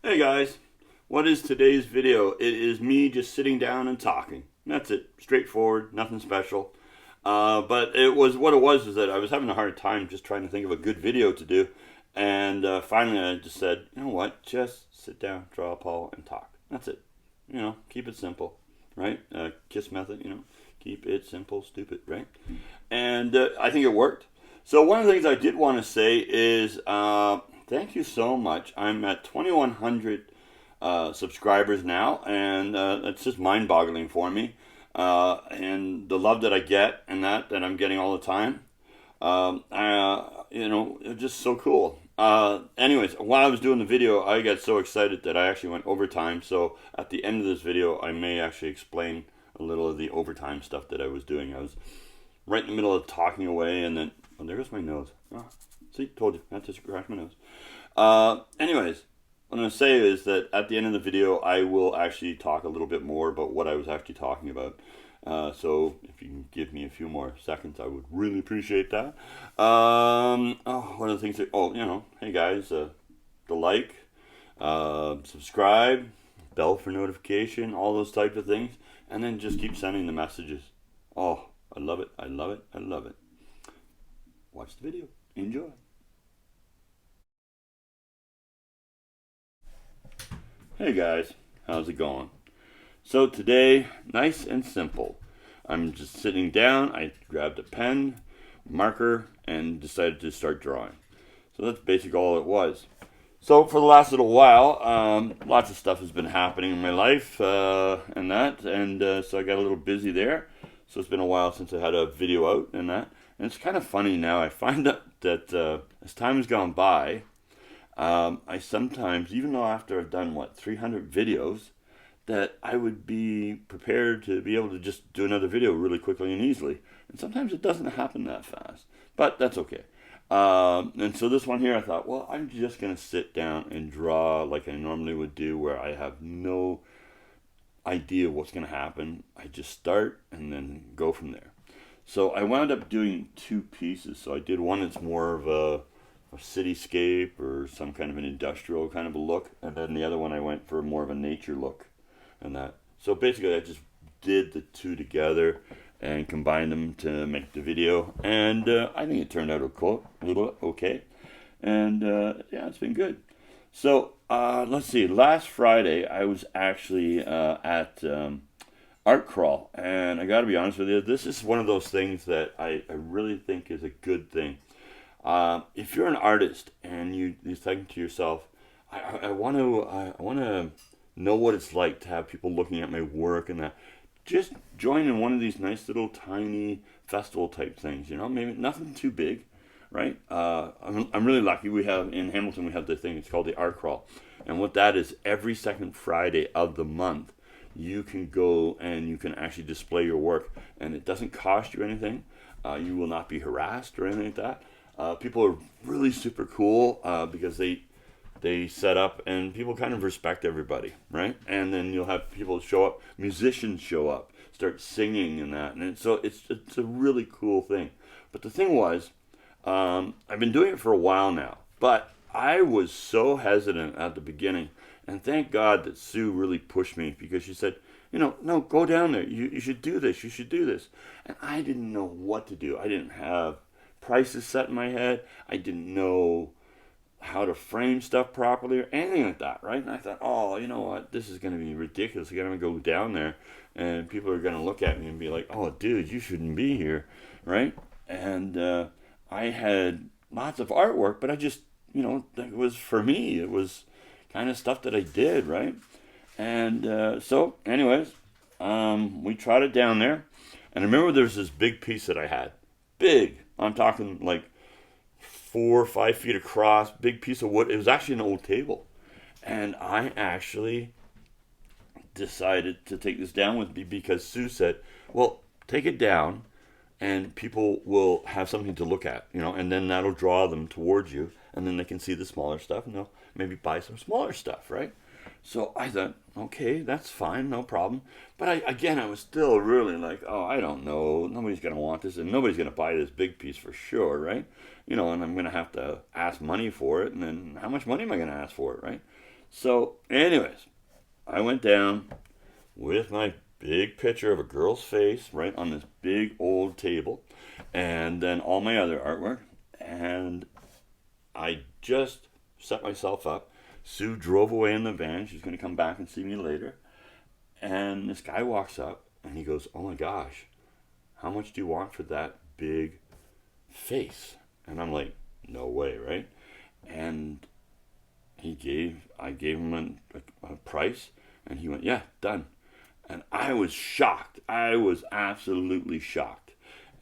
Hey guys, what is today's video? It is me just sitting down and talking. That's it. Straightforward, nothing special. But it was what it was is that I was having a hard time just trying to think of a good video to do. And finally I just said, you know what? Just sit down, draw a paw, and talk. That's it. Keep it simple, right? KISS method, keep it simple, stupid, right? And I think it worked. So one of the things I did want to say is thank you so much. I'm at 2,100 subscribers now, and it's just mind-boggling for me. And the love that I get and that I'm getting all the time, it's just so cool. Anyways, while I was doing the video, I got so excited that I actually went overtime. So at the end of this video, I may actually explain a little of the overtime stuff that I was doing. I was right in the middle of talking away, and then there goes my nose. Oh, see, told you, not to scratch my nose. Anyways, what I'm going to say is that at the end of the video, I will actually talk a little bit more about what I was actually talking about. So if you can give me a few more seconds, I would really appreciate that. One of the things that, hey guys, the like, subscribe, bell for notification, all those types of things, and then just keep sending the messages. Oh, I love it, I love it, I love it. Watch the video. Enjoy. Hey guys, how's it going? So today, nice and simple. I'm just sitting down, I grabbed a pen, marker, and decided to start drawing. So that's basically all it was. So for the last little while, lots of stuff has been happening in my life so I got a little busy there. So it's been a while since I had a video out and that. And it's kind of funny now. I find out that as time has gone by, I sometimes, even though after I've done, 300 videos, that I would be prepared to be able to just do another video really quickly and easily. And sometimes it doesn't happen that fast. But that's okay. And so this one here, I thought, well, I'm just going to sit down and draw like I normally would do, where I have no idea what's going to happen. I just start and then go from there. So I wound up doing two pieces. So I did one that's more of a cityscape or some kind of an industrial kind of a look, and then the other one I went for more of a nature look and that. So basically I just did the two together and combined them to make the video, and I think it turned out okay. And yeah, it's been good. So let's see, last Friday I was actually at Art Crawl, and I gotta be honest with you, this is one of those things that I really think is a good thing. If you're an artist and you're thinking to yourself, I want to know what it's like to have people looking at my work and that, just join in one of these nice little tiny festival type things. Maybe nothing too big, right? I'm really lucky. We have in Hamilton, we have this thing. It's called the Art Crawl, and what that is, every second Friday of the month, you can go and you can actually display your work, and it doesn't cost you anything. You will not be harassed or anything like that. People are really super cool because they set up, and people kind of respect everybody, right? And then you'll have people show up, musicians show up, start singing and that, and so it's a really cool thing. But the thing was, I've been doing it for a while now, but I was so hesitant at the beginning, and thank God that Sue really pushed me, because she said, no, go down there. You should do this. You should do this. And I didn't know what to do. I didn't have prices set in my head. I didn't know how to frame stuff properly or anything like that, right? And I thought, oh, you know what? This is going to be ridiculous. I'm going to go down there, and people are going to look at me and be like, oh, dude, you shouldn't be here, right? And I had lots of artwork, but I just, it was for me. It was kind of stuff that I did, right? And so, anyways, we trotted down there, and I remember there was this big piece that I had. Big. I'm talking like 4 or 5 feet across, big piece of wood. It was actually an old table. And I actually decided to take this down with me because Sue said, well, take it down and people will have something to look at, and then that'll draw them towards you, and then they can see the smaller stuff, and they'll maybe buy some smaller stuff, right? So I thought, okay, that's fine, no problem. But I was still really like, oh, I don't know. Nobody's going to want this, and nobody's going to buy this big piece for sure, right? And I'm going to have to ask money for it, and then how much money am I going to ask for it, right? So, anyways, I went down with my big picture of a girl's face right on this big old table, and then all my other artwork, and I just set myself up. Sue drove away in the van. She's going to come back and see me later. And this guy walks up and he goes, "Oh my gosh, how much do you want for that big face?" And I'm like, "No way," right? And I gave him a price, and he went, "Yeah, done." And I was shocked. I was absolutely shocked.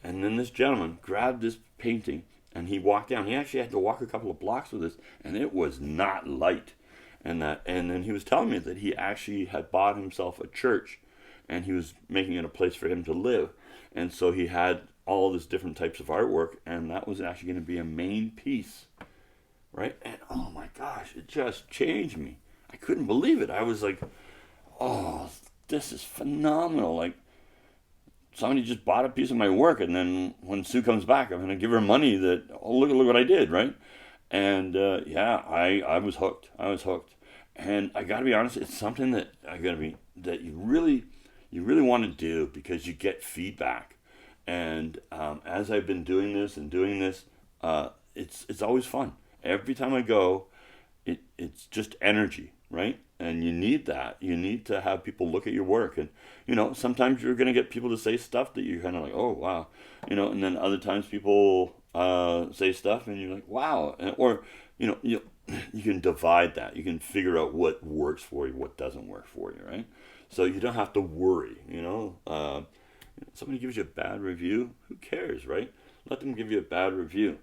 And then this gentleman grabbed this painting and he walked down. He actually had to walk a couple of blocks with this, and it was not light. And then he was telling me that he actually had bought himself a church, and he was making it a place for him to live. And so he had all this different types of artwork, and that was actually going to be a main piece, right? And oh my gosh, it just changed me. I couldn't believe it. I was like, "Oh, this is phenomenal!" Like, somebody just bought a piece of my work, and then when Sue comes back, I'm going to give her money that, "Oh, look what I did," right? And yeah, I was hooked. I was hooked. And I got to be honest, it's something that that you really want to do, because you get feedback. And as I've been doing this, it's always fun. Every time I go, it's just energy, right? And you need that. You need to have people look at your work. And, sometimes you're going to get people to say stuff that you're kind of like, "Oh, wow." And then other times people say stuff and you're like, "Wow." Or, you can divide that. You can figure out what works for you, what doesn't work for you, right? So you don't have to worry, somebody gives you a bad review, who cares, right? Let them give you a bad review.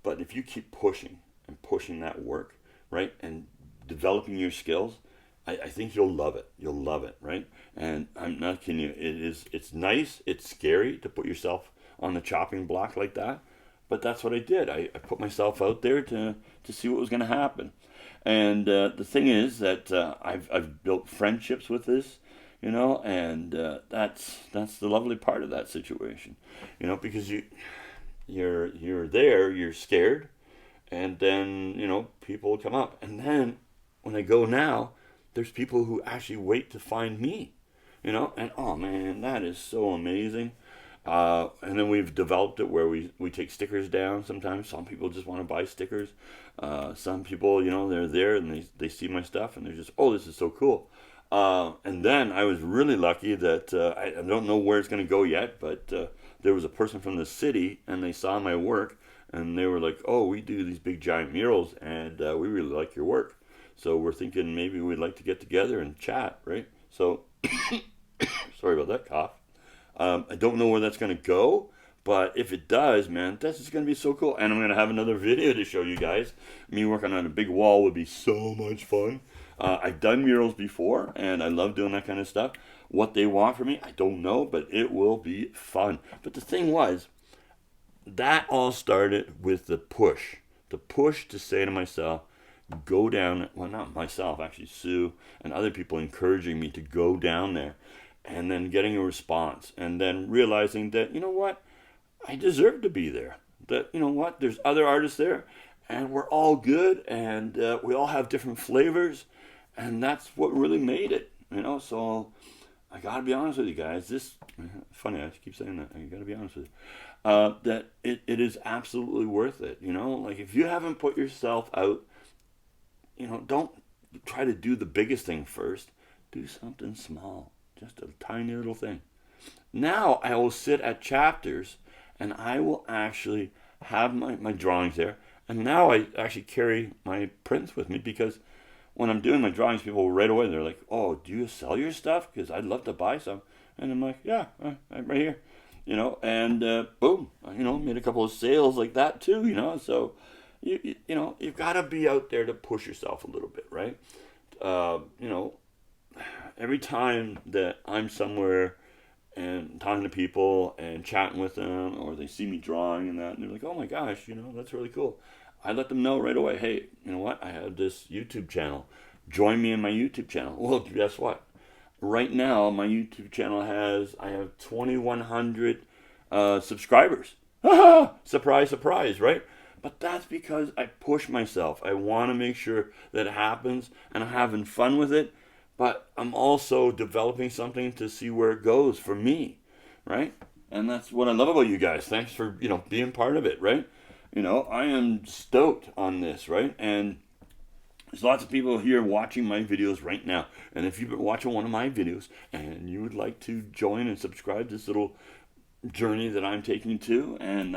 But if you keep pushing and pushing that work, right, and developing your skills, I think you'll love it. You'll love it, right? And I'm not kidding you. It's nice. It's scary to put yourself on the chopping block like that. But that's what I did. I put myself out there to see what was going to happen. And the thing is that I've built friendships with this, and that's the lovely part of that situation, because you're there, you're scared, and then people come up, and then when I go now, there's people who actually wait to find me, and oh man, that is so amazing. And then we've developed it where we take stickers down sometimes. Some people just want to buy stickers. Some people, they're there and they see my stuff and they're just, "Oh, this is so cool." And then I was really lucky that I don't know where it's going to go yet, but there was a person from the city and they saw my work and they were like, "Oh, we do these big giant murals and we really like your work. So we're thinking maybe we'd like to get together and chat," right? So, sorry about that cough. I don't know where that's going to go, but if it does, man, this is going to be so cool. And I'm going to have another video to show you guys. Me working on a big wall would be so much fun. I've done murals before, and I love doing that kind of stuff. What they want from me, I don't know, but it will be fun. But the thing was, that all started with the push. The push to say to myself, go down, well, not myself, actually, Sue and other people encouraging me to go down there. And then getting a response, and then realizing that, I deserve to be there. That, there's other artists there, and we're all good, and we all have different flavors, and that's what really made it, So I gotta be honest with you guys. This, funny, I keep saying that. I gotta be honest with you. That it is absolutely worth it. Like if you haven't put yourself out, don't try to do the biggest thing first. Do something small. Just a tiny little thing. Now I will sit at chapters and I will actually have my drawings there. And now I actually carry my prints with me, because when I'm doing my drawings, people right away, they're like, "Oh, do you sell your stuff? Because I'd love to buy some." And I'm like, "Yeah, I'm right here." And boom, made a couple of sales like that too, So, you've got to be out there to push yourself a little bit, right? Every time that I'm somewhere and talking to people and chatting with them, or they see me drawing and that, and they're like, "Oh my gosh, that's really cool," I let them know right away, "Hey, you know what? I have this YouTube channel. Join me in my YouTube channel." Well, guess what? Right now, my YouTube channel I have 2,100 subscribers. Surprise, surprise, right? But that's because I push myself. I want to make sure that it happens, and I'm having fun with it. But I'm also developing something to see where it goes for me, right? And that's what I love about you guys. Thanks for, being part of it, right? I am stoked on this, right? And there's lots of people here watching my videos right now. And if you've been watching one of my videos and you would like to join and subscribe to this little journey that I'm taking too, and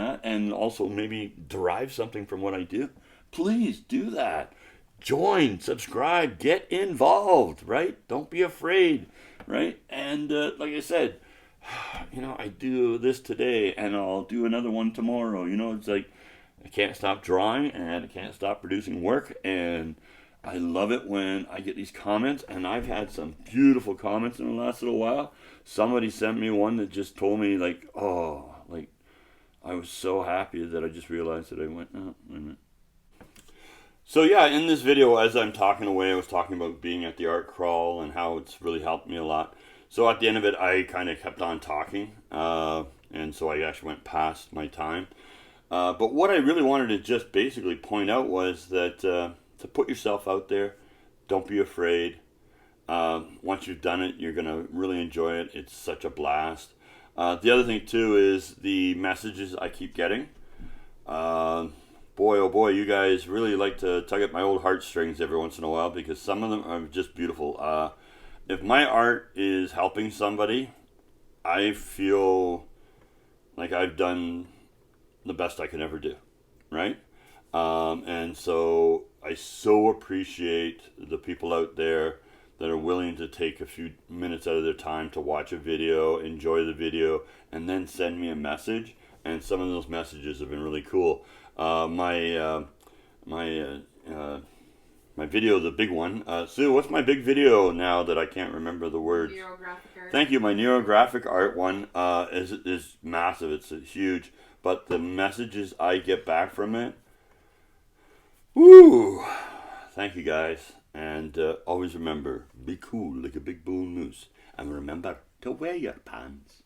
also maybe derive something from what I do, please do that. Join, subscribe, get involved, right? Don't be afraid, right? And like I said, I do this today and I'll do another one tomorrow. It's like I can't stop drawing and I can't stop producing work, and I love it when I get these comments, and I've had some beautiful comments in the last little while. Somebody sent me one that just told me like, oh, like I was so happy that I just realized that I went, oh, wait a minute. So yeah, in this video, as I'm talking away, I was talking about being at the art crawl and how it's really helped me a lot. So at the end of it, I kind of kept on talking, and so I actually went past my time. But what I really wanted to just basically point out was that to put yourself out there, don't be afraid. Once you've done it, you're going to really enjoy it. It's such a blast. The other thing too is the messages I keep getting. Boy, oh boy, you guys really like to tug at my old heartstrings every once in a while, because some of them are just beautiful. If my art is helping somebody, I feel like I've done the best I can ever do, right? And so I so appreciate the people out there that are willing to take a few minutes out of their time to watch a video, enjoy the video, and then send me a message. And some of those messages have been really cool. My video, the big one. Sue, what's my big video now that I can't remember the words? Neurographic art. Thank you. My neurographic art one is massive. It's huge. But the messages I get back from it, woo! Thank you guys. And always remember, be cool like a big bull moose. And remember to wear your pants.